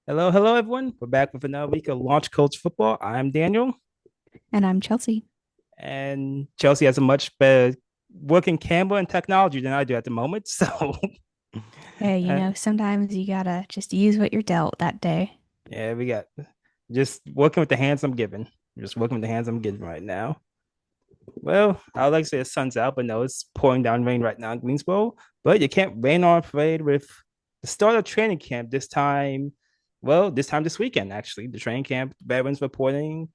Hello, hello, everyone. We're back with another week of Launch Coach Football. I'm Daniel, And I'm Chelsea. and Chelsea has a much better working camera and technology than I do at the moment. So, Hey, uh, sometimes you gotta just use what you're dealt that day. yeah, we got just working with the hands I'm given. Just working with the hands I'm given right now. Well, I would like to say the sun's out, but no, it's pouring down rain right now in Greensboro. But you can't rain on parade with the start of training camp this time. Well, this time this weekend, actually. The training camp, veterans reporting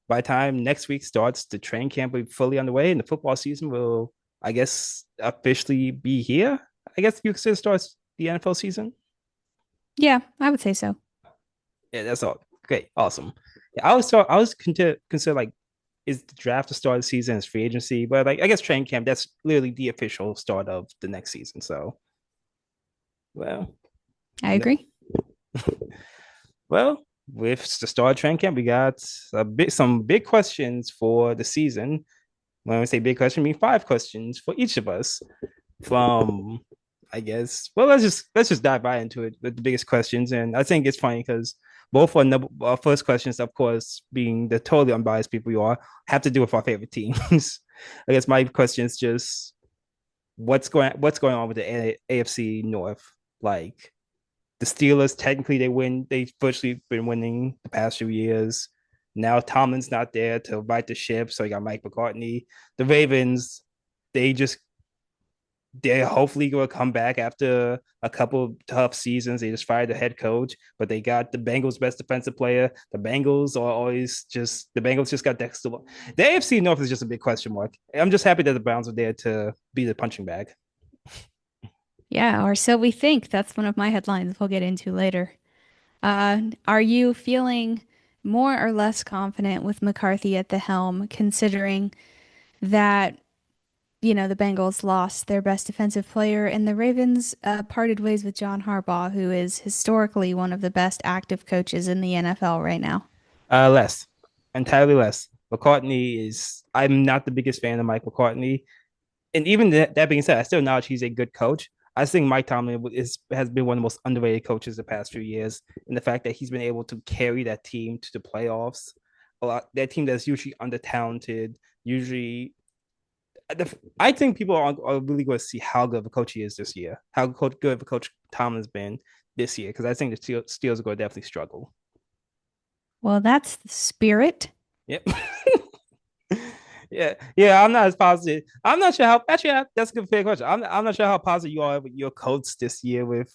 by the time next week starts, the training camp will be fully underway, and the football season will, I guess, officially be here. I guess you consider starts the NFL season. Yeah, I would say so. Yeah, that's all. Great, awesome. Yeah, I was consider like is the draft the start of the season, is free agency, but like I guess training camp that's literally the official start of the next season. So, well, I no, agree. well, with the start of training camp, we got some big questions for the season. When we say big question, I mean five questions for each of us. From I guess well let's just dive right into it with the biggest questions. And I think it's funny because both our first questions, of course, being the totally unbiased people you are, have to do with our favorite teams. I guess my question is just what's going on with the AFC North. Like the Steelers, technically they've virtually been winning the past few years. Now Tomlin's not there to right the ship, so you got Mike McCartney. The Ravens, they just they're hopefully going to come back after a couple of tough seasons. They just fired the head coach, but they got the Bengals' best defensive player. The Bengals just got Dexter. The AFC North is just a big question mark. I'm just happy that the Browns are there to be the punching bag. Yeah, or so we think. That's one of my headlines we'll get into later. Are you feeling more or less confident with McCarthy at the helm, considering that, the Bengals lost their best defensive player and the Ravens parted ways with John Harbaugh, who is historically one of the best active coaches in the NFL right now? Less, entirely less. McCartney is. I'm not the biggest fan of Mike McCartney, and even that being said, I still acknowledge he's a good coach. I think Mike Tomlin has been one of the most underrated coaches the past few years, and the fact that he's been able to carry that team to the playoffs, that team that's usually under talented, usually. I think people are really going to see how good of a coach he is this year, how good of a coach Tomlin's been this year, because I think the Steelers are going to definitely struggle. Well, that's the spirit. Yep. Yeah. I'm not as positive. I'm not sure how. Actually, that's a good fair question. I'm not sure how positive you are with your Colts this year with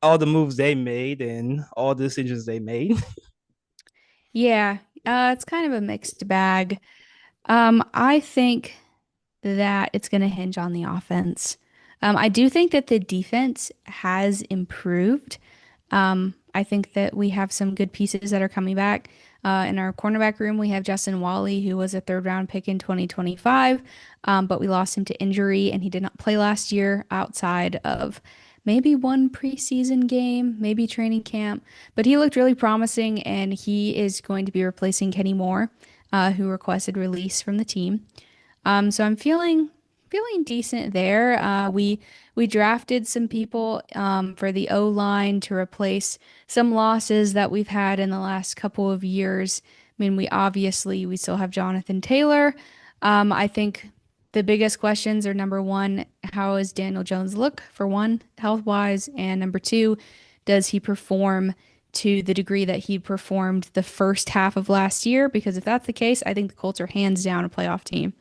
all the moves they made and all the decisions they made. Yeah, it's kind of a mixed bag. I think that it's going to hinge on the offense. I do think that the defense has improved. I think that we have some good pieces that are coming back. In our cornerback room, we have Justin Wally, who was a third round pick in 2025, but we lost him to injury and he did not play last year outside of maybe one preseason game, maybe training camp. But he looked really promising and he is going to be replacing Kenny Moore, who requested release from the team. So I'm feeling decent there. We drafted some people for the O line to replace some losses that we've had in the last couple of years. I mean, we still have Jonathan Taylor. I think the biggest questions are number one, how does Daniel Jones look for one, health wise, and number two, does he perform to the degree that he performed the first half of last year? Because if that's the case, I think the Colts are hands down a playoff team.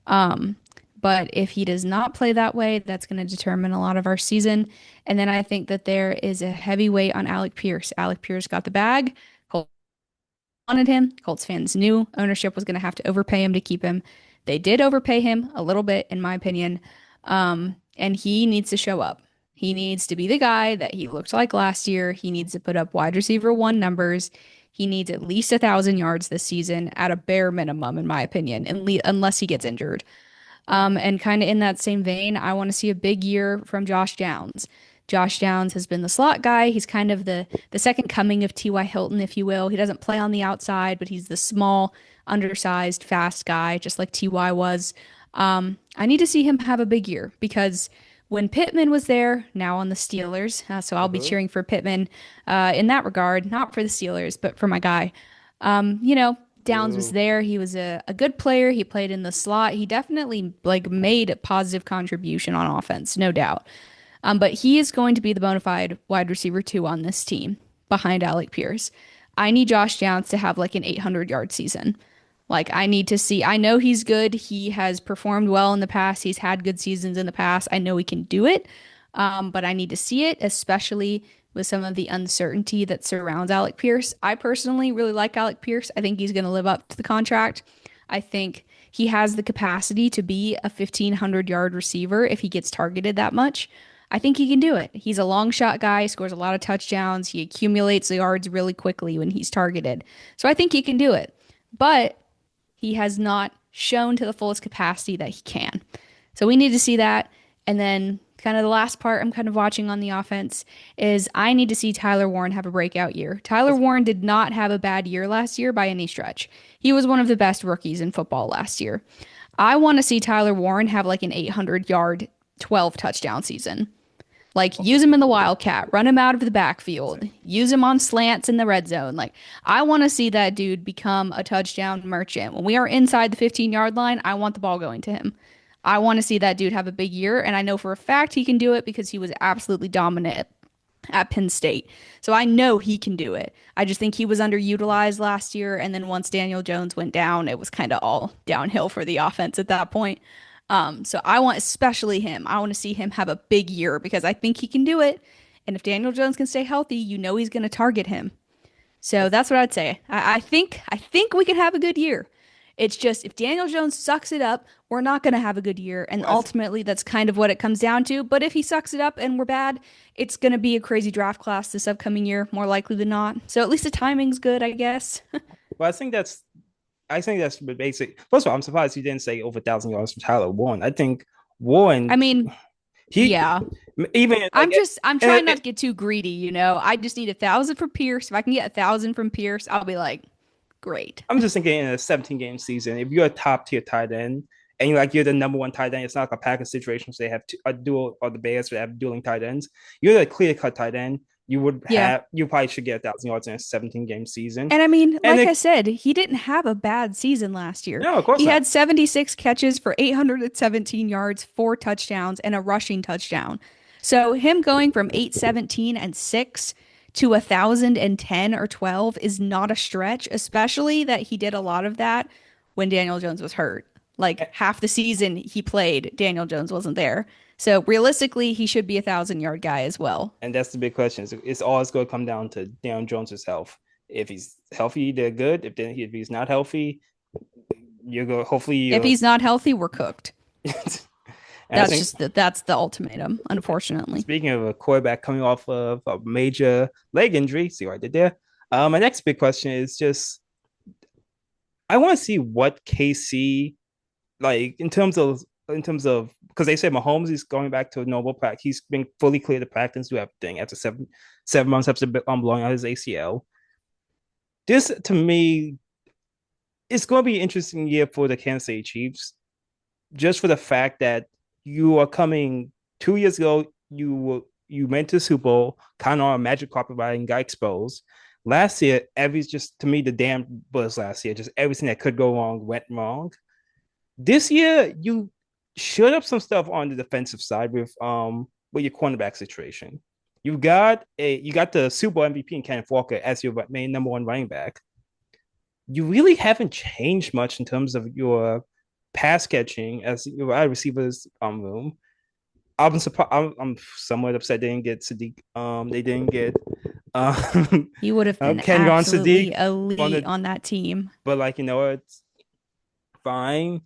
Um, but if he does not play that way, that's going to determine a lot of our season. And then I think that there is a heavy weight on Alec Pierce. Alec Pierce got the bag. Colts wanted him. Colts fans knew ownership was going to have to overpay him to keep him. They did overpay him a little bit, in my opinion. And he needs to show up. He needs to be the guy that he looked like last year. He needs to put up wide receiver one numbers. He needs at least 1,000 yards this season at a bare minimum, in my opinion, unless he gets injured. And kind of in that same vein, I want to see a big year from Josh Downs. Josh Downs has been the slot guy. He's kind of the second coming of T.Y. Hilton, if you will. He doesn't play on the outside, but he's the small, undersized, fast guy, just like T.Y. was. I need to see him have a big year because when Pittman was there, now on the Steelers. So I'll be Uh-huh. cheering for Pittman in that regard, not for the Steelers, but for my guy. Downs was Ooh. there. He was a good player. He played in the slot. He definitely like made a positive contribution on offense, no doubt. But he is going to be the bona fide wide receiver two on this team behind Alec Pierce. I need Josh Downs to have like an 800-yard season. Like, I need to see, I know he's good. He has performed well in the past. He's had good seasons in the past. I know he can do it. But I need to see it, especially with some of the uncertainty that surrounds Alec Pierce. I personally really like Alec Pierce. I think he's going to live up to the contract. I think he has the capacity to be a 1,500-yard receiver if he gets targeted that much. I think he can do it. He's a long shot guy, scores a lot of touchdowns. He accumulates the yards really quickly when he's targeted. So I think he can do it. But he has not shown to the fullest capacity that he can. So we need to see that. And then kind of the last part I'm kind of watching on the offense is I need to see Tyler Warren have a breakout year. Tyler That's, Warren did not have a bad year last year by any stretch. He was one of the best rookies in football last year. I want to see Tyler Warren have like an 800-yard, 12 touchdown season. Like, use him in the wildcat, run him out of the backfield, use him on slants in the red zone. Like, I want to see that dude become a touchdown merchant. When we are inside the 15-yard line, I want the ball going to him. I want to see that dude have a big year, and I know for a fact he can do it because he was absolutely dominant at Penn State. So I know he can do it. I just think he was underutilized last year, and then once Daniel Jones went down, it was kind of all downhill for the offense at that point. So I want especially him. I want to see him have a big year because I think he can do it. And if Daniel Jones can stay healthy, you know he's going to target him. So that's, that's what I'd say. I think we can have a good year. It's just if Daniel Jones sucks it up, we're not going to have a good year. And well, that's, ultimately, that's kind of what it comes down to. But if he sucks it up and we're bad, it's going to be a crazy draft class this upcoming year, more likely than not. So at least the timing's good, I guess. well, I think that's basic. First of all, I'm surprised you didn't say over 1,000 yards for Tyler Warren. I think I Warren, mean, he yeah. even like I'm trying not and to get too greedy, you know. I just need 1,000 from Pierce. If I can get 1,000 from Pierce, I'll be like, great. I'm just thinking in a 17 game season, if you're a top tier tight end and you're the number one tight end, it's not like a package situation. So they have a dual or the Bears would have dueling tight ends. You're the clear cut tight end. Yeah. You probably should get 1,000 yards in a 17 game season. And I mean, And like I it, said, he didn't have a bad season last year. no, of course He not. had 76 catches for 817 yards, four touchdowns, and a rushing touchdown. So him going from 817 and 6 to 1,010 or 12 is not a stretch, especially that he did a lot of that when Daniel Jones was hurt. Like half the season he played, Daniel Jones wasn't there. So realistically, he should be 1,000-yard guy as well. And that's the big question. It's always going to come down to Daniel Jones's health. If he's healthy, they're good. If he's not healthy, you go. Hopefully, If you. he's not healthy, we're cooked. And I That's think just that's the ultimatum, unfortunately. speaking of a quarterback coming off of a major leg injury, see what I did there. My next big question is just I want to see what KC like in terms of because they said Mahomes is going back to a normal practice. He's been fully cleared to practice, do everything after 7 months after blowing out his ACL. This to me, it's going to be an interesting year for the Kansas City Chiefs, just for the fact that you are coming 2 years ago. You went to the Super Bowl, kind of on a magic carpet ride and got exposed. Last year, every just to me the damn buzz last year, just everything that could go wrong went wrong. This year, you showed up some stuff on the defensive side with your cornerback situation. You got the Super Bowl MVP in Kenneth Walker as your main number one running back. You really haven't changed much in terms of your pass catching as your wide receivers room. I'm surprised. I'm somewhat upset they didn't get Sadiq. They didn't get um, He would have been Ken Gon absolutely Sadiq on elite the. on that team. But like it's fine.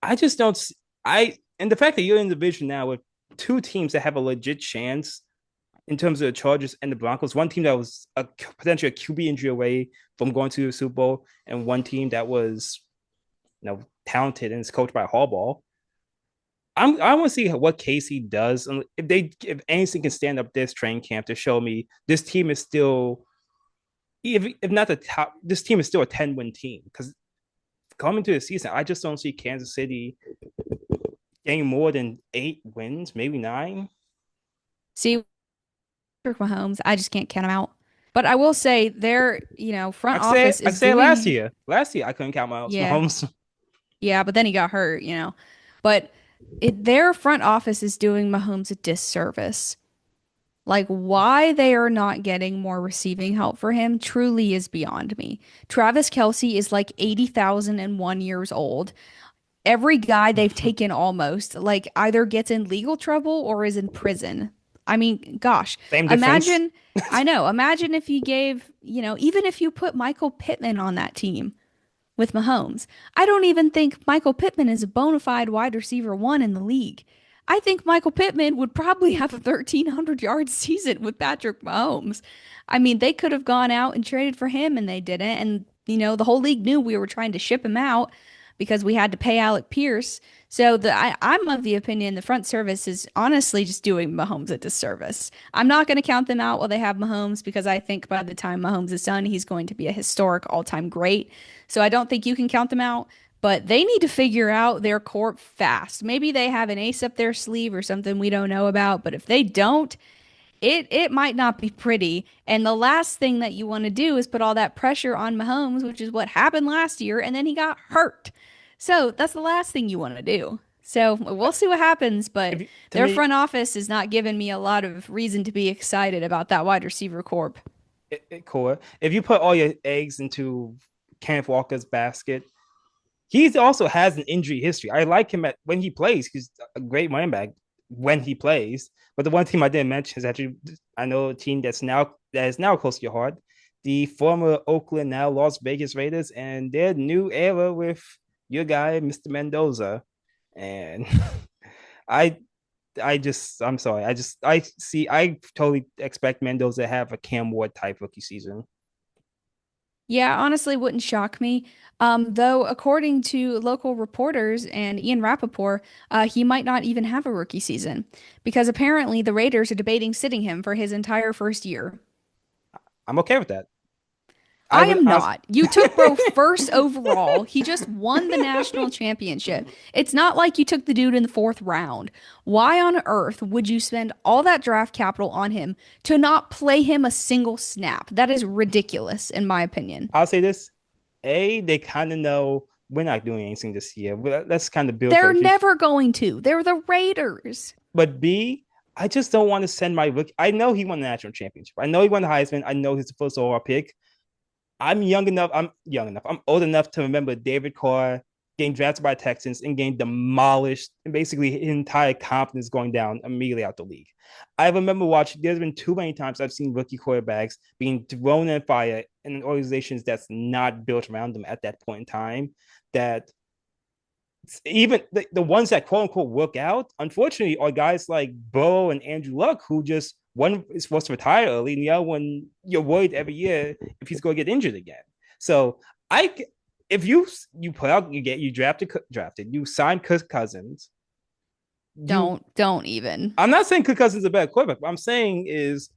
I just don't. I and the fact that you're in the division now with two teams that have a legit chance in terms of the Chargers and the Broncos. One team that was potentially a QB injury away from going to the Super Bowl, and one team that was talented and is coached by Harbaugh. I want to see what Casey does, and if anything can stand up this training camp to show me this team is still, if not the top, this team is still a 10-win team because coming to the season, I just don't see Kansas City getting more than 8 wins, maybe nine. See, Patrick Mahomes, I just can't count him out. But I will say their, front office I is said last doing, year. Last year I couldn't count my yeah, Mahomes. yeah, but then he got hurt. But their front office is doing Mahomes a disservice. Like why they are not getting more receiving help for him truly is beyond me. Travis Kelce is like 80,001 years old. Every guy they've taken almost like either gets in legal trouble or is in prison. I mean, gosh, Same difference. imagine, I know, imagine if you gave, even if you put Michael Pittman on that team with Mahomes. I don't even think Michael Pittman is a bona fide wide receiver one in the league. I think Michael Pittman would probably have a 1,300 yard season with Patrick Mahomes. I mean, they could have gone out and traded for him and they didn't. And, the whole league knew we were trying to ship him out because we had to pay Alec Pierce. So I'm of the opinion the front service is honestly just doing Mahomes a disservice. I'm not going to count them out while they have Mahomes because I think by the time Mahomes is done, he's going to be a historic all-time great. So I don't think you can count them out, but they need to figure out their corp fast. Maybe they have an ace up their sleeve or something we don't know about, but if they don't, it might not be pretty. And the last thing that you want to do is put all that pressure on Mahomes, which is what happened last year, and then he got hurt. So that's the last thing you want to do. So we'll see what happens, but To their me, front office is not giving me a lot of reason to be excited about that wide receiver corp. core. If you put all your eggs into Kenneth Walker's basket, he also has an injury history. I like him at when he plays. He's a great running back when he plays. But the one team I didn't mention is actually I know a team that is now close to your heart, the former Oakland, now Las Vegas Raiders, and their new era with your guy, Mr. Mendoza. And I I'm sorry. I totally expect Mendoza to have a Cam Ward type rookie season. Yeah, honestly, wouldn't shock me. Though, according to local reporters and Ian Rappaport, he might not even have a rookie season because apparently the Raiders are debating sitting him for his entire first year. I'm okay with that. I I would am honestly, not. You took bro first overall. He just won the national championship. It's not like you took the dude in the fourth round. Why on earth would you spend all that draft capital on him to not play him a single snap? That is ridiculous, in my opinion. I'll say this: they kind of know we're not doing anything this year. Let's kind of build for They're the future. never going to. They're the Raiders. But B, I just don't want to send my rookie. I know he won the national championship. I know he won the Heisman. I know he's the first overall pick. I'm young enough. I'm young enough. I'm old enough to remember David Carr getting drafted by Texans and getting demolished, and basically his entire confidence going down immediately out the league. I remember watching. There's been too many times I've seen rookie quarterbacks being thrown in fire in organizations that's not built around them at that point in time. That even the ones that quote unquote work out, unfortunately, are guys like Burrow and Andrew Luck, who just one is supposed to retire early, and the other one you're worried every year if he's going to get injured again. So I, if you put out, you drafted, you signed Kirk Cousins. You, Don't even. I'm not saying Kirk Cousins is a bad quarterback. What I'm saying is,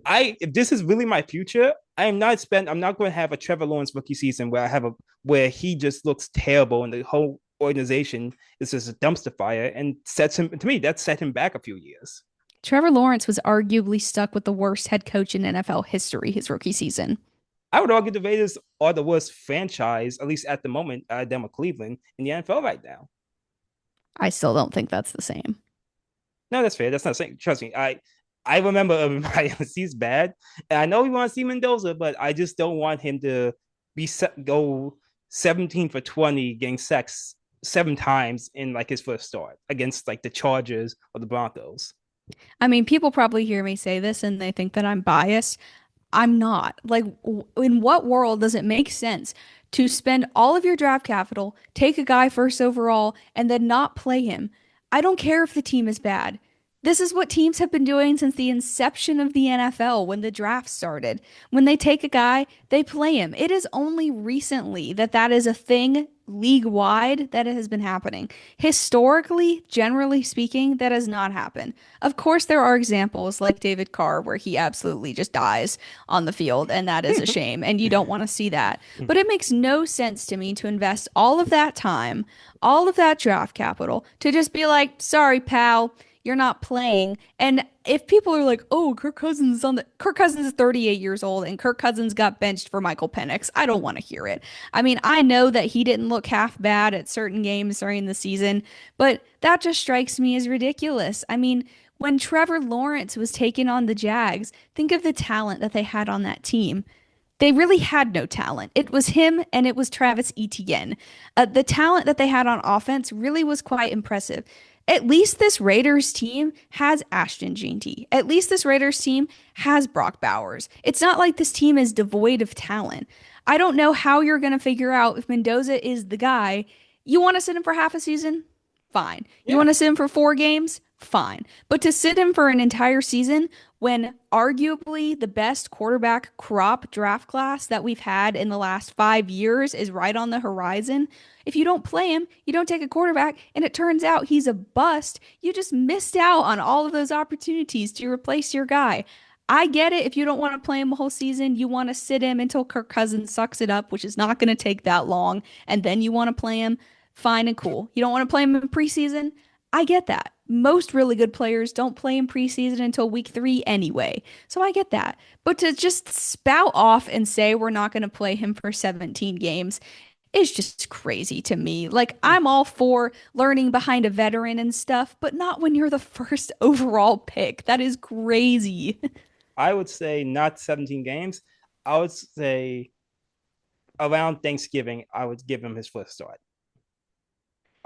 if this is really my future, I'm not going to have a Trevor Lawrence rookie season where he just looks terrible and the whole organization is just a dumpster fire and sets him to me that set him back a few years. Trevor Lawrence was arguably stuck with the worst head coach in NFL history his rookie season. I would argue the Raiders are the worst franchise, at least at the moment, them with Cleveland in the NFL right now. I still don't think that's the same. No, that's fair. That's not saying. Trust me, I remember Urban Meyer. He's bad, and I know we want to see Mendoza, but I just don't want him to go 17 for 20, getting sacks 7 times in like his first start against like the Chargers or the Broncos. I mean, people probably hear me say this and they think that I'm biased. I'm not. Like, in what world does it make sense to spend all of your draft capital, take a guy first overall, and then not play him? I don't care if the team is bad. This is what teams have been doing since the inception of the NFL when the draft started. When they take a guy, they play him. It is only recently that that is a thing league wide that it has been happening. Historically, generally speaking, that has not happened. Of course, there are examples like David Carr where he absolutely just dies on the field, and that is a shame, and you don't want to see that. But it makes no sense to me to invest all of that time, all of that draft capital to just be like, sorry, pal, you're not playing. And if people are like, "Oh, Kirk Cousins is 38 years old and Kirk Cousins got benched for Michael Penix," I don't want to hear it. I mean, I know that he didn't look half bad at certain games during the season, but that just strikes me as ridiculous. I mean, when Trevor Lawrence was taking on the Jags, think of the talent that they had on that team. They really had no talent. It was him and it was Travis Etienne. The talent that they had on offense really was quite impressive. At least this Raiders team has Ashton Jeanty. At least this Raiders team has Brock Bowers. It's not like this team is devoid of talent. I don't know how you're going to figure out if Mendoza is the guy. You want to sit him for half a season? Fine. You Yeah. want to sit him for 4 games? Fine. But to sit him for an entire season when arguably the best quarterback crop draft class that we've had in the last 5 years is right on the horizon, if you don't play him, you don't take a quarterback, and it turns out he's a bust, you just missed out on all of those opportunities to replace your guy. I get it if you don't want to play him the whole season, you want to sit him until Kirk Cousins sucks it up, which is not going to take that long, and then you want to play him, fine and cool. You don't want to play him in preseason? I get that. Most really good players don't play in preseason until week 3 anyway. So I get that. But to just spout off and say we're not going to play him for 17 games is just crazy to me. Like, I'm all for learning behind a veteran and stuff, but not when you're the first overall pick. That is crazy. I would say not 17 games. I would say around Thanksgiving, I would give him his first start.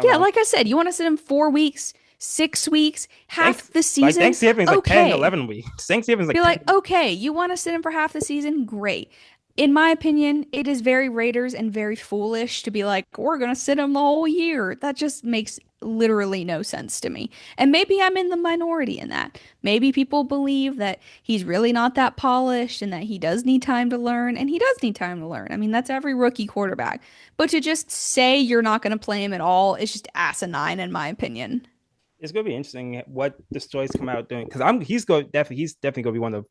Yeah, Around like I said, you want to sit him 4 weeks, 6 weeks, thanks half the like season? Thanksgiving is like 10, Okay. 11 weeks. Thanksgiving is like Be 10. like, okay, you want to sit him for half the season? Great. In my opinion, it is very Raiders and very foolish to be like, we're going to sit him the whole year. That just makes literally no sense to me. And maybe I'm in the minority in that. Maybe people believe that he's really not that polished and that he does need time to learn, and he does need time to learn. I mean, that's every rookie quarterback. But to just say you're not going to play him at all is just asinine, in my opinion. It's gonna be interesting what the stories come out doing because he's definitely gonna be one of the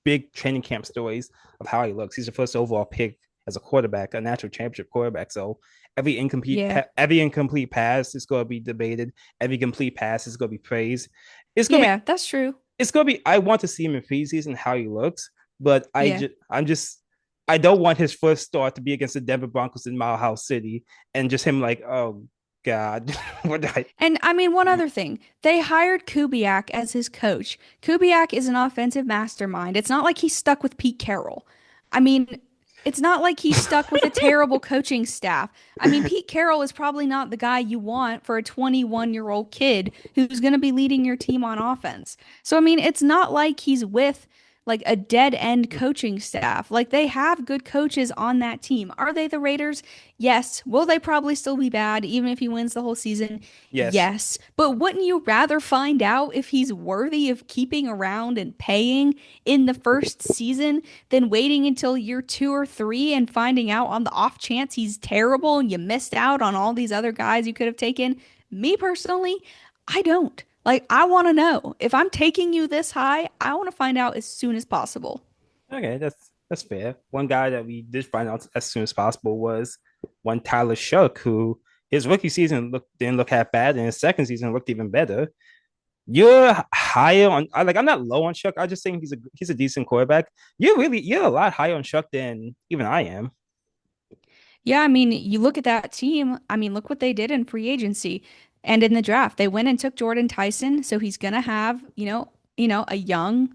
big training camp stories of how he looks. He's the first overall pick as a quarterback, a national championship quarterback. So Yeah. every incomplete pass is going to be debated. Every complete pass is going to be praised. It's going to be Yeah, that's true. it's going to be. I want to see him in preseason how he looks, but Yeah. I don't want his first start to be against the Denver Broncos in Mile House City and just him like, oh God, what did I? And I mean, one other thing, they hired Kubiak as his coach. Kubiak is an offensive mastermind. It's not like he's stuck with Pete Carroll. I mean, it's not like he's stuck with a terrible coaching staff. I mean, Pete Carroll is probably not the guy you want for a 21-year-old kid who's going to be leading your team on offense. So, I mean, it's not like he's with like a dead end coaching staff. Like they have good coaches on that team. Are they the Raiders? Yes. Will they probably still be bad even if he wins the whole season? Yes, Yes. But wouldn't you rather find out if he's worthy of keeping around and paying in the first season than waiting until year 2 or 3 and finding out on the off chance he's terrible and you missed out on all these other guys you could have taken? Me personally, I don't. Like, I want to know. If I'm taking you this high, I want to find out as soon as possible. okay, that's fair. One guy that we did find out as soon as possible was one Tyler Shook, who his rookie season didn't look half bad, and his second season looked even better. You're higher on I'm not low on Shook. I just think he's a decent quarterback. You're a lot higher on Shook than even I am. Yeah, I mean, you look at that team. I mean, look what they did in free agency and in the draft. They went and took Jordan Tyson, so he's gonna have, a young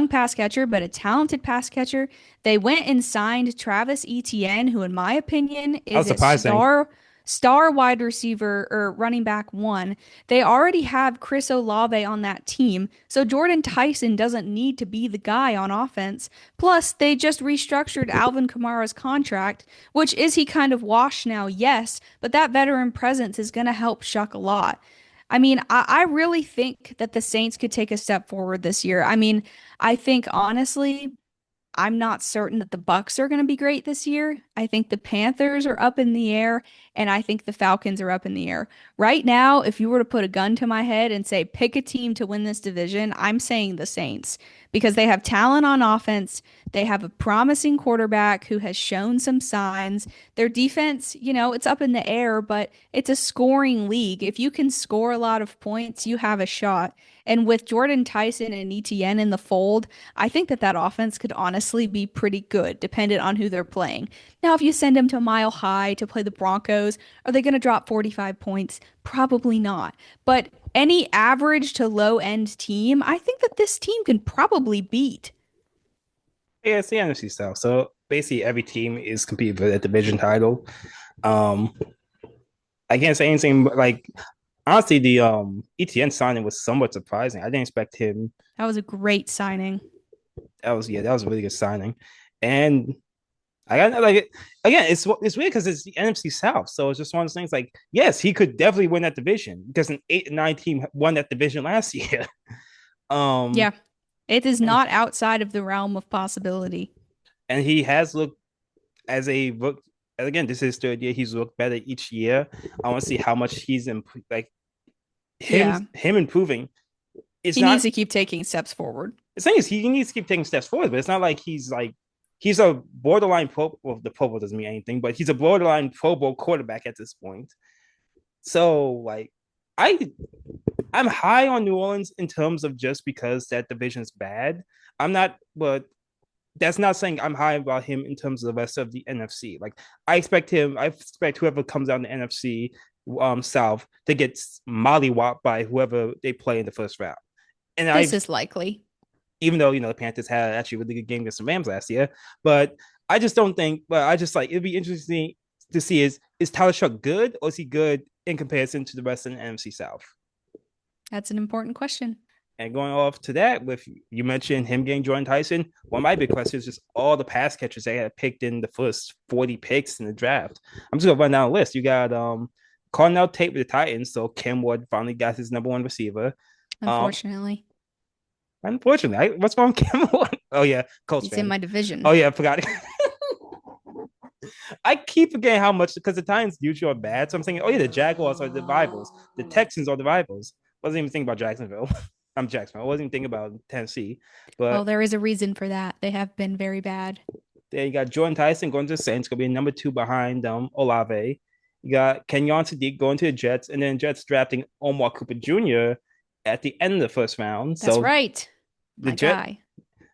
pass catcher, but a talented pass catcher. They went and signed Travis Etienne, who, in my opinion, That was is a surprising. star wide receiver or running back one. They already have Chris Olave on that team, so Jordan Tyson doesn't need to be the guy on offense. Plus, they just restructured Alvin Kamara's contract, which is he kind of washed now? Yes, but that veteran presence is going to help Shuck a lot. I mean, I really think that the Saints could take a step forward this year. I mean, I think honestly, I'm not certain that the Bucks are going to be great this year. I think the Panthers are up in the air, and I think the Falcons are up in the air. Right now, if you were to put a gun to my head and say pick a team to win this division, I'm saying the Saints because they have talent on offense. They have a promising quarterback who has shown some signs. Their defense, it's up in the air, but it's a scoring league. If you can score a lot of points, you have a shot. And with Jordan Tyson and ETN in the fold, I think that offense could honestly be pretty good, dependent on who they're playing. Now, if you send them to Mile High to play the Broncos, are they going to drop 45 points? Probably not. But any average to low end team, I think that this team can probably beat. Yeah, it's the NFC South. So basically, every team is competing for that division title. Um, I can't say anything but like honestly, the ETN signing was somewhat surprising. I didn't expect him. That was a great signing. That was a really good signing, and I got like again, it's weird because it's the NFC South, so it's just one of those things. Like, yes, he could definitely win that division because an 8 and 9 team won that division last year. Um, Yeah, it is and, not outside of the realm of possibility. and he has looked as a look again. This is his third year. He's looked better each year. I want to see how much like Yeah, him improving. It's he needs not to keep taking steps forward. the thing is he needs to keep taking steps forward, but it's not like he's a borderline pro. Well, the Pro Bowl doesn't mean anything, but he's a borderline Pro Bowl quarterback at this point. So like I I'm high on New Orleans in terms of just because that division's bad. I'm not, but that's not saying I'm high about him in terms of the rest of the NFC. Like I expect whoever comes out in the NFC South to get mollywopped by whoever they play in the first round. And I This is likely. even though the Panthers had actually a really good game against the Rams last year, but I just don't think. But I just like it'd be interesting to see is Tyler Shuck good or is he good in comparison to the rest of the NFC South? That's an important question. And going off to that, with you mentioned him getting Jordan Tyson, one of my big questions is just all the pass catchers they had picked in the first 40 picks in the draft. I'm just gonna run down the list. You got Cornell Tate with the Titans, so Cam Ward finally got his number one receiver. Um, Unfortunately, unfortunately, what's wrong with Cam Ward? Oh yeah, Colts he's in fan. my Oh division. yeah, I forgot. I keep forgetting how much because the Titans usually are bad. So I'm thinking, oh yeah, the Jaguars are the rivals. The Texans are the rivals. Wasn't even thinking about Jacksonville. I'm Jacksonville. I wasn't even thinking about Tennessee. Well, But there is a reason for that. They have been very bad. there you got Jordan Tyson going to the Saints, gonna be number two behind Olave. You got Kenyon Sadiq going to the Jets, and then Jets drafting Omar Cooper Jr. at the end of the first round. That's So right, the my Jet guy.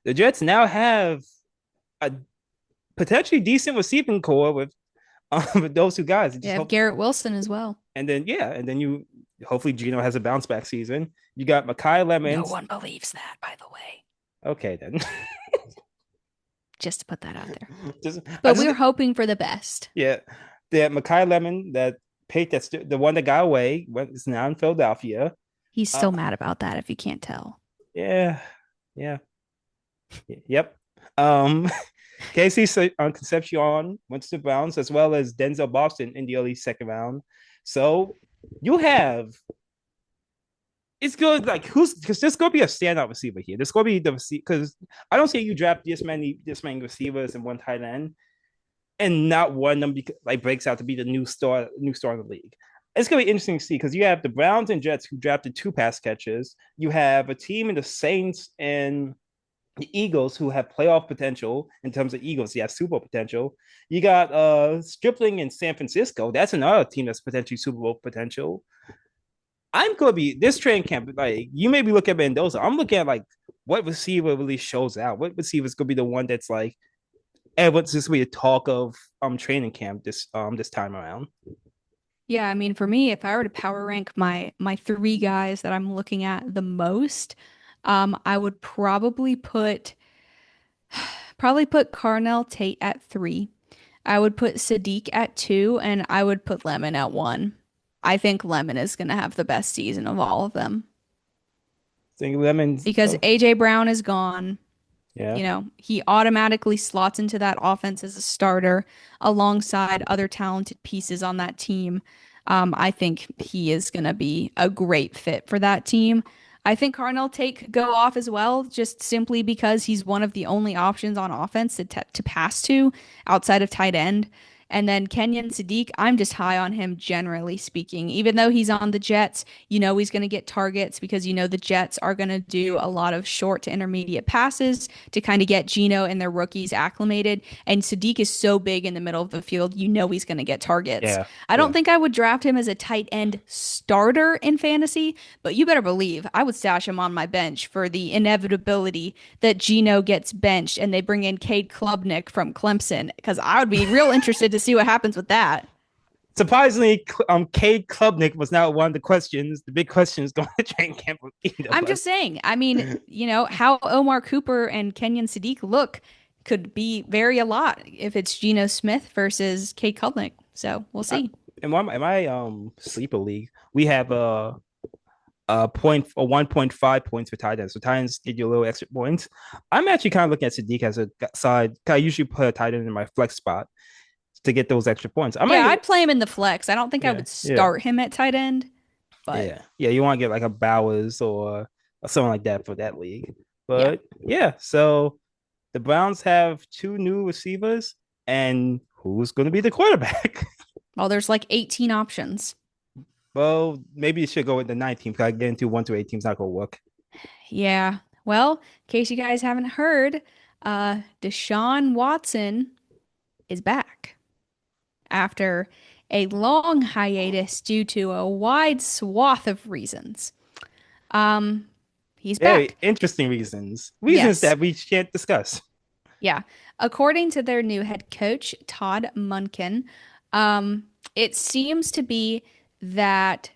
the Jets now have a potentially decent receiving core with those two guys. They Just have hope Garrett Wilson as well. And then yeah, and then you hopefully Gino has a bounce back season. You got Makai No Lemons. one believes that, by the way. Okay, then. Just to put that out there. just I But just we're hoping for the best. yeah, that Makai Lemon that pick that's the one that got away is now in Philadelphia. He's Uh, still mad about that, if you can't tell. yeah, yeah, yep. Um, Casey Concepcion went to the Browns as well as Denzel Boston in the early second round. So you have it's good. Like who's because there's gonna be a standout receiver here. There's gonna be the because I don't see you draft this many receivers and one tight end and not one of them like breaks out to be the new star in the league. It's gonna be interesting to see because you have the Browns and Jets who drafted two pass catchers. You have a team in the Saints and the Eagles who have playoff potential in terms of Eagles. You have Super Bowl potential. You got Stripling in San Francisco. That's another team that's potentially Super Bowl potential. I'm gonna be this training camp. Like you maybe look at Mendoza. I'm looking at like what receiver really shows out. What receiver is gonna be the one that's like, and what's this be a talk of training camp this time around? Yeah, I mean, for me, if I were to power rank my three guys that I'm looking at the most, I would probably put Carnell Tate at three. I would put Sadiq at two, and I would put Lemon at one. I think Lemon is going to have the best season of all of them Think Lemons. because Oh, AJ Brown is gone. yeah. He automatically slots into that offense as a starter alongside other talented pieces on that team. I think he is going to be a great fit for that team. I think Carnell Tate go off as well, just simply because he's one of the only options on offense to pass to outside of tight end. And then Kenyon Sadiq, I'm just high on him generally speaking. Even though he's on the Jets, you know he's going to get targets because you know the Jets are going to do a lot of short to intermediate passes to kind of get Geno and their rookies acclimated. And Sadiq is so big in the middle of the field, you know he's going to get targets. Yeah, I don't yeah. think I would draft him as a tight end starter in fantasy, but you better believe I would stash him on my bench for the inevitability that Geno gets benched and they bring in Cade Klubnik from Clemson because I would be real interested to see what happens with that. Surprisingly, Cade Klubnik was not one of the questions, the big questions going to training camp with either of I'm just us. saying, I mean, you know, how Omar Cooper and Kenyon Sadiq look could be vary a lot if it's Geno Smith versus Cade Klubnik. So we'll I, see. in my sleeper league, we have a point or 1.5 points for tight ends. So tight ends give you a little extra points. I'm actually kind of looking at Sadiq as a side. I usually put a tight end in my flex spot to get those extra points. I Yeah, might, I'd play him in the flex. I don't think I yeah, would yeah, start him at tight end, but yeah. You want to get like a Bowers or something like that for that league. yeah. But yeah, so the Browns have two new receivers, and who's going to be the quarterback? Well, there's like 18 options. Well, maybe you should go with the 9 team because getting to 1 to 8 teams not going to work. Yeah. Well, in case you guys haven't heard, Deshaun Watson is back after a long hiatus due to a wide swath of reasons. Um, he's Very back. interesting reasons. Reasons Yes. that we can't discuss. Yeah. According to their new head coach, Todd Munkin, it seems to be that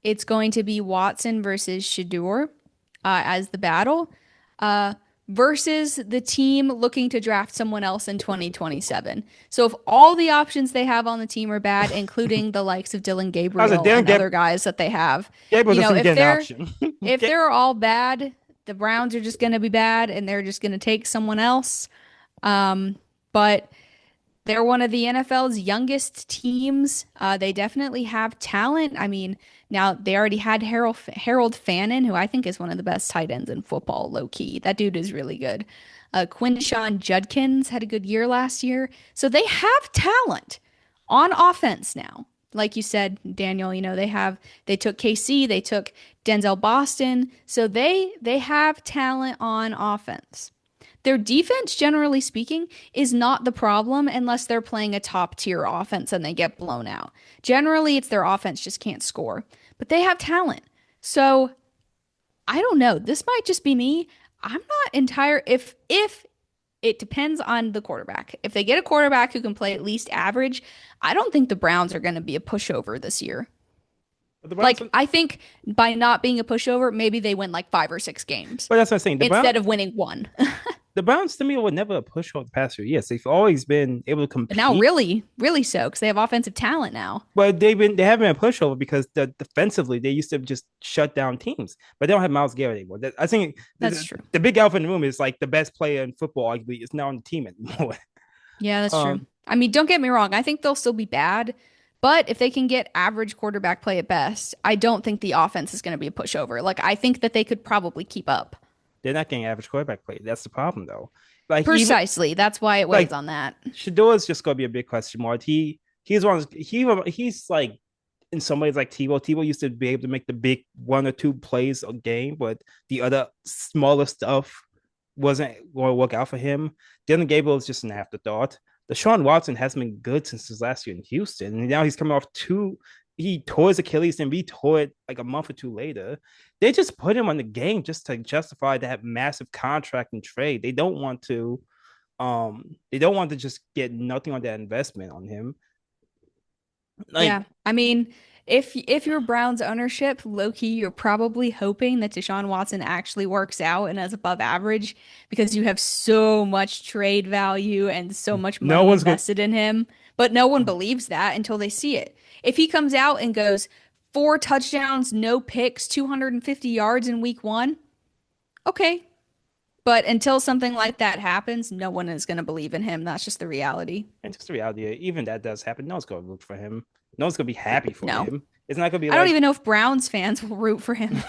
it's going to be Watson versus Shador as the battle uh, versus the team looking to draft someone else in 2027. So if all the options they have on the team are bad, including the likes of Dylan I was like, Gabriel damn, and other guys that they have, Gabriel you know, doesn't get an option. if they're all bad, the Browns are just going to be bad and they're just going to take someone else. But they're one of the NFL's youngest teams. They definitely have talent. I mean, now they already had Harold Fannin, who I think is one of the best tight ends in football, low key. That dude is really good. Quinshawn Judkins had a good year last year. So they have talent on offense now. Like you said, Daniel, you know, they took KC, they took Denzel Boston. So they have talent on offense. Their defense, generally speaking, is not the problem unless they're playing a top tier offense and they get blown out. Generally, it's their offense just can't score, but they have talent. So I don't know. This might just be me. I'm not entire if it depends on the quarterback. If they get a quarterback who can play at least average, I don't think the Browns are going to be a pushover this year. But the Browns, Like I think by not being a pushover, maybe they win like 5 or 6 games but that's what I'm saying. instead of winning one. The Browns to me were never a push over the past few years. They've always been able to But now, compete, really, really so because they have offensive talent now. but they haven't been a pushover because defensively they used to just shut down teams. But they don't have Miles Garrett anymore. I think That's true. the big elephant in the room is like the best player in football arguably is not on the team anymore. Yeah, that's true. um, I mean, don't get me wrong. I think they'll still be bad, but if they can get average quarterback play at best, I don't think the offense is going to be a pushover. Like, I think that they could probably keep up. they're not getting average quarterback play. That's the problem though. Like even Precisely. That's why it weighs like on that. Shador is just gonna be a big question mark. He's one of, he's like in some ways like Tebow. Tebow used to be able to make the big 1 or 2 plays a game, but the other smaller stuff wasn't going to work out for him. Dylan Gabriel is just an afterthought. Deshaun Watson hasn't been good since his last year in Houston, and now he's coming off two. He tore his Achilles and re-tore it like a month or two later. They just put him on the game just to justify that massive contract and trade. They don't want to just get nothing on that investment on him. Yeah. Like, I mean, if you're Browns ownership, low key, you're probably hoping that Deshaun Watson actually works out and is above average because you have so much trade value and so much no money one's going invested in him. But no one believes that until they see it. If he comes out and goes 4 touchdowns, no picks, 250 yards in week one, okay. But until something like that happens, no one is going to believe in him. That's just the reality. and just the reality, even that does happen. No one's going to root for him. No one's gonna be happy for No. him. It's not gonna be I don't like, even know if Browns fans will root for him.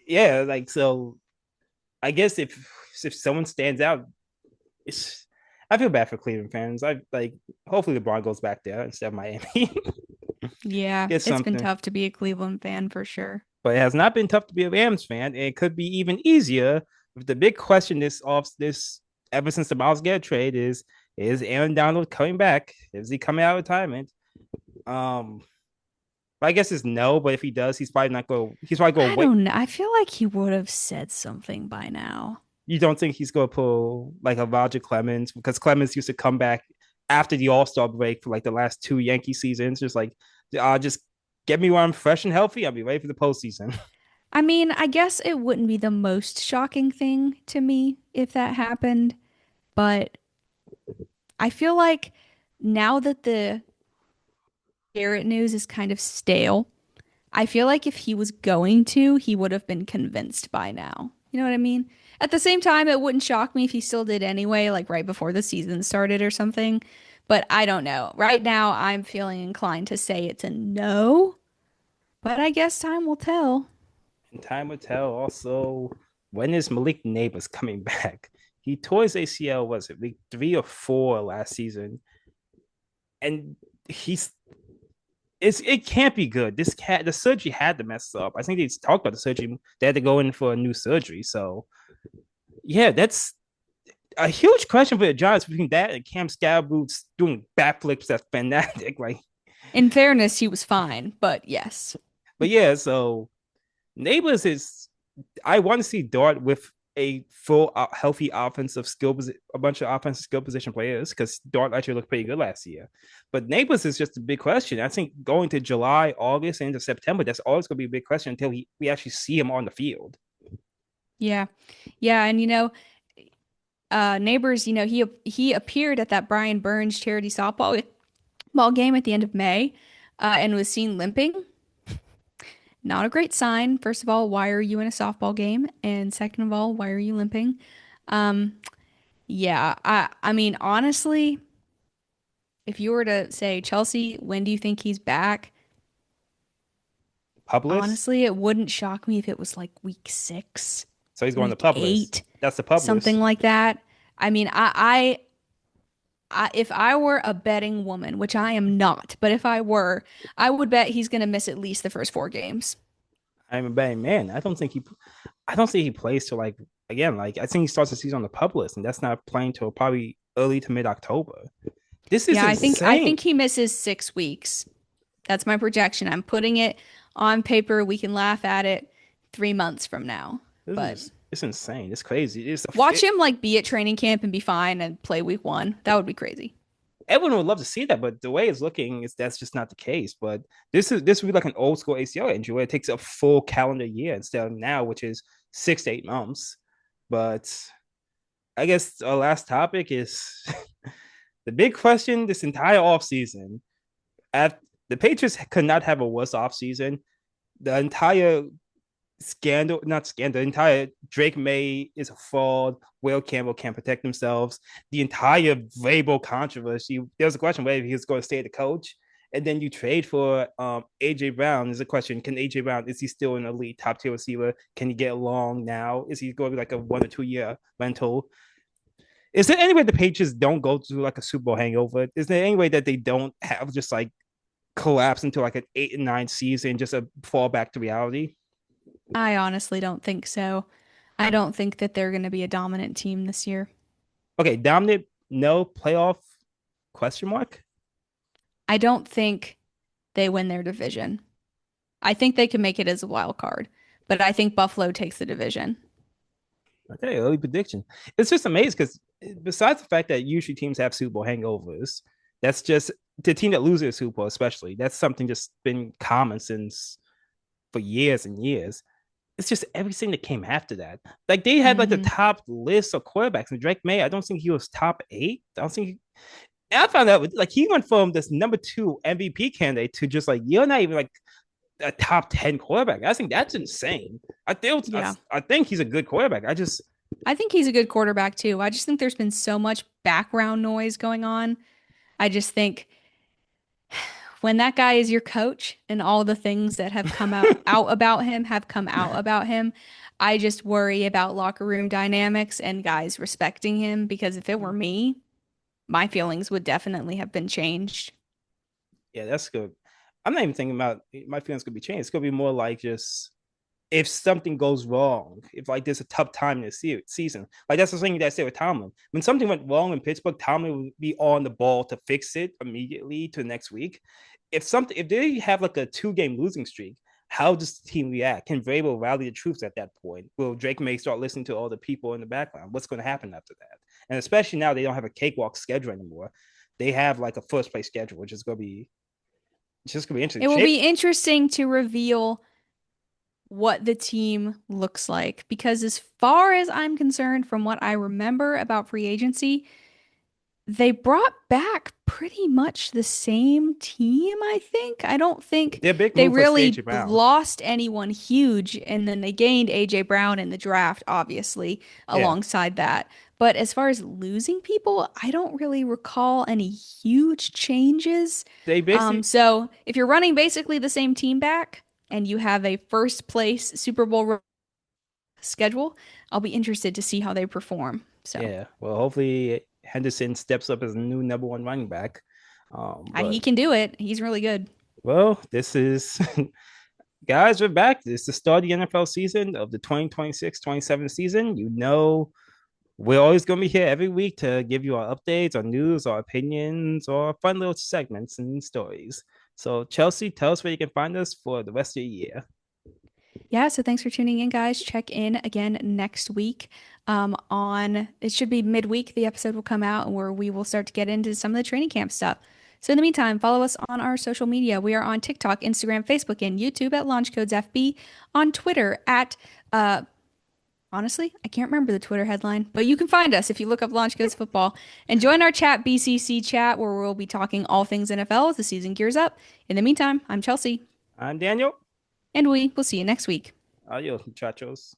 yeah, like so. I guess if someone stands out, it's. I feel bad for Cleveland fans. I like. Hopefully, LeBron goes back there instead of Miami. Yeah, Get it's been something. tough to be a Cleveland fan for sure. But it has not been tough to be a Rams fan, and it could be even easier. With the big question this ever since the Miles Garrett trade is Aaron Donald coming back? Is he coming out of retirement? Um, I guess it's no, but if he does, he's probably not go. He's probably go I wait. don't know. I feel like he would have said something by now. You don't think he's gonna pull like a Roger Clemens because Clemens used to come back after the All Star break for like the last two Yankee seasons, just like just get me when I'm fresh and healthy. I'll be ready for the postseason. I mean, I guess it wouldn't be the most shocking thing to me if that happened, but I feel like now that the Garrett news is kind of stale, I feel like if he was going to, he would have been convinced by now. You know what I mean? At the same time, it wouldn't shock me if he still did anyway, like right before the season started or something. But I don't know. Right now, I'm feeling inclined to say it's a no, but I guess time will tell. And time will tell. Also, when is Malik Neighbors coming back? He tore his ACL, was it week 3 or 4 last season, and he's it can't be good. The surgery had to mess up. I think they talked about the surgery. They had to go in for a new surgery. So yeah, that's a huge question for the Giants between that and Cam Scaraboot's doing backflips. That's fanatic. Like, In fairness, he was fine, but yes. but yeah, so Neighbors is. I want to see Dart with a full healthy offensive skill, a bunch of offensive skill position players because Dart actually looked pretty good last year. But Neighbors is just a big question. I think going to July, August, into September, that's always going to be a big question until we actually see him on the field. Yeah. Yeah, and Neighbors, he appeared at that Brian Burns charity softball ball game at the end of May, and was seen limping. Not a great sign. First of all, why are you in a softball game? And second of all, why are you limping? Um, yeah, I mean, honestly, if you were to say, Chelsea, when do you think he's back? Publis, Honestly, it wouldn't shock me if it was like week 6, so he's going to week Publis. 8, That's the Publis. something like that. I mean, if I were a betting woman, which I am not, but if I were, I would bet he's going to miss at least the first 4 games. I'm a betting man. I don't think he plays till like again. Like I think he starts the season on the Publis, and that's not playing till probably early to mid October. This is Yeah, I insane. think he misses 6 weeks. That's my projection. I'm putting it on paper. We can laugh at it 3 months from now. This But is it's insane. It's crazy. watch him like be at training camp and be fine and play week 1. That would be crazy. Everyone would love to see that, but the way it's looking is that's just not the case. But this would be like an old school ACL injury where it takes a full calendar year instead of now, which is 6 to 8 months. But I guess our last topic is the big question this entire offseason. At the Patriots could not have a worse offseason. The entire scandal, not scandal, the entire Drake May is a fraud. Will Campbell can't protect themselves. The entire Vrabel controversy. There was a question whether he was going to stay the coach. And then you trade for AJ Brown. There's a question: can AJ Brown, is he still an elite top tier receiver? Can he get along now? Is he going to be like a 1 or 2 year rental? Is there any way the Patriots don't go through like a Super Bowl hangover? Is there any way that they don't have just like collapse into like an 8 and 9 season, just a fall back to reality? I honestly don't think so. I don't think that they're going to be a dominant team this year. Okay, dominant, no playoff question mark. I don't think they win their division. I think they can make it as a wild card, but I think Buffalo takes the division. Okay, early prediction. It's just amazing because besides the fact that usually teams have Super Bowl hangovers, that's just the team that loses a Super Bowl, especially. That's something just been common since for years and years. It's just everything that came after that. Like they had like the Hmm. top list of quarterbacks, and Drake May, I don't think he was top 8. I don't think. And I found out like he went from this number 2 MVP candidate to just like you're not even like a top 10 quarterback. I think that's insane. Yeah. I think he's a good quarterback. I think he's a good quarterback too. I just think there's been so much background noise going on. I just think when that guy is your coach and all the things that have come out about him have come out about him, I just worry about locker room dynamics and guys respecting him because if it were me, my feelings would definitely have been changed. Yeah, that's good. I'm not even thinking about my feelings could be changed. It's gonna be more like just if something goes wrong, if like there's a tough time in the season, like that's the thing that I say with Tomlin. When something went wrong in Pittsburgh, Tomlin would be on the ball to fix it immediately to the next week. If they have like a 2 game losing streak, how does the team react? Can Vrabel rally the troops at that point? Will Drake May start listening to all the people in the background? What's going to happen after that? And especially now they don't have a cakewalk schedule anymore. They have like a first place schedule, which is going to be it's just going to be interesting. It will Shape be interesting to reveal what the team looks like because as far as I'm concerned, from what I remember about free agency, they brought back pretty much the same team, I think. I don't think their big they move was really AJ Brown. lost anyone huge, and then they gained AJ Brown in the draft, obviously, Yeah, alongside that. But as far as losing people, I don't really recall any huge changes. they basically So if you're running basically the same team back and you have a first place Super Bowl schedule, I'll be interested to see how they perform. So yeah. Well, hopefully Henderson steps up as a new number one running back. he But can do it. He's really good. well, this is guys, we're back. This is the start of the NFL season of the 2026-27 season. We're always going to be here every week to give you our updates, our news, our opinions, or fun little segments and stories. So, Chelsea, tell us where you can find us for the rest of the year. Yeah, so thanks for tuning in, guys. Check in again next week. On it should be midweek, the episode will come out where we will start to get into some of the training camp stuff. So in the meantime, follow us on our social media. We are on TikTok, Instagram, Facebook, and YouTube at Launch Codes FB, on Twitter at honestly, I can't remember the Twitter headline, but you can find us if you look up Launch Codes Football and join our chat BCC chat where we'll be talking all things NFL as the season gears up. In the meantime, I'm Chelsea, I'm Daniel. and we will see you next week. Adios, muchachos.